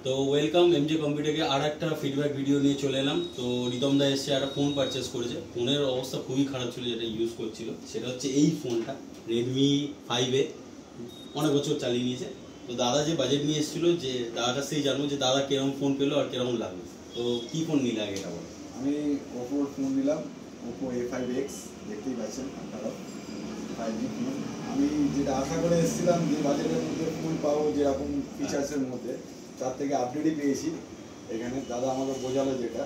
তো ওয়েলকাম এমজে কম্পিউটারকে আর একটা ফিডব্যাক ভিডিও নিয়ে চলে এলাম। তো রিতম দা এসে একটা ফোন পারচেস করেছে। ফোনের অবস্থা খুবই খারাপ ছিল, যেটা ইউজ করছিল সেটা হচ্ছে এই ফোনটা রেডমি 5A। অনেক বছর চালিয়ে নিয়েছে। তো দাদা যে বাজেট নিয়ে এসেছিলো, যে দাদার কাছ থেকেই জানবো যে দাদা কিরকম ফোন পেলো আর কিরকম লাগলো। তো কি ফোন নিলে আগে এটা বলো। আমি ওপোর ফোন নিলাম, ওপো A5X, দেখতেই পাচ্ছেন আপনারা 5G ফোন। আমি যেটা আশা করে এসেছিলাম যে বাজেটের মধ্যে ফোন পাবো যেরকম ফিচার্সের মধ্যে, তার থেকে আপডেটই পেয়েছি। এখানে দাদা আমাকে বোঝালো যেটা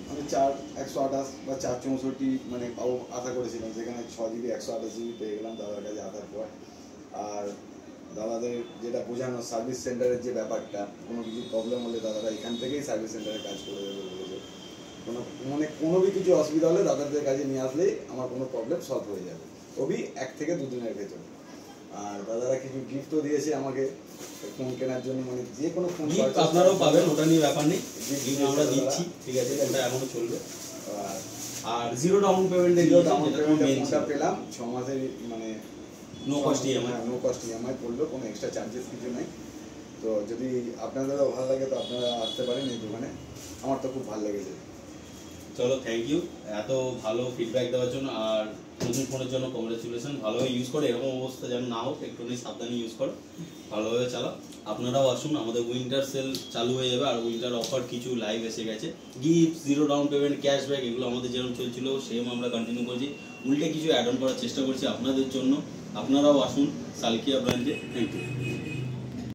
আমি 128 বা 464 মানে পাবো আশা করেছিলাম, সেখানে 6GB 128GB পেয়ে গেলাম দাদার কাছে আসার পর। আর দাদাদের যেটা বোঝানো সার্ভিস সেন্টারের যে ব্যাপারটা, কোনো কিছু প্রবলেম হলে দাদারা এখান থেকেই সার্ভিস সেন্টারে কাজ করে দেবে বলেছে। কোনো কিছু অসুবিধা হলে দাদাদের কাছে নিয়ে আসলেই আমার কোনো প্রবলেম সলভ হয়ে যাবে, ওই 1 থেকে 2 দিনের ভেতর। আর দাদারা কিছু গিফটও দিয়েছে আমাকে ফোন কেনার জন্য, মানে যে কোনো ফোন আপনারাও পাবেন, ওটা নিয়ে ব্যাপার নেই, গিফট আমরা দিচ্ছি, ঠিক আছে, ওটা এখনো চলবে। আর জিরো ডাউন পেমেন্টে ফোনটা পেলাম 6 মাসের, মানে নো কস্ট ইএমআই পড়লো, কোনো এক্সট্রা চার্জেস কিছু নেই। তো যদি আপনাদেরও ভালো লাগে তো আপনারা আসতে পারেন এই দোকানে, আমার তো খুব ভালো লেগেছে। চলো, থ্যাংক ইউ এত ভালো ফিডব্যাক দেওয়ার জন্য। আর নতুন ফোনের জন্য কংগ্রেচুলেশন, ভালোভাবে ইউজ করো, এরকম অবস্থা যেন না হোক, একটু সাবধানে ইউজ করো, ভালোভাবে চালাও। আপনারাও আসুন, আমাদের উইন্টার সেল চালু হয়ে যাবে, আর উইন্টার অফার কিছু লাইভ এসে গেছে। Gift, zero down payment, cashback, এগুলো আমাদের যেরকম চলছিল সেম আমরা কন্টিনিউ করছি। উল্টে কিছু অ্যাড অন করার চেষ্টা করছি আপনাদের জন্য। আপনারাও আসুন সালকিয়া ব্র্যান্ডে। Thank you.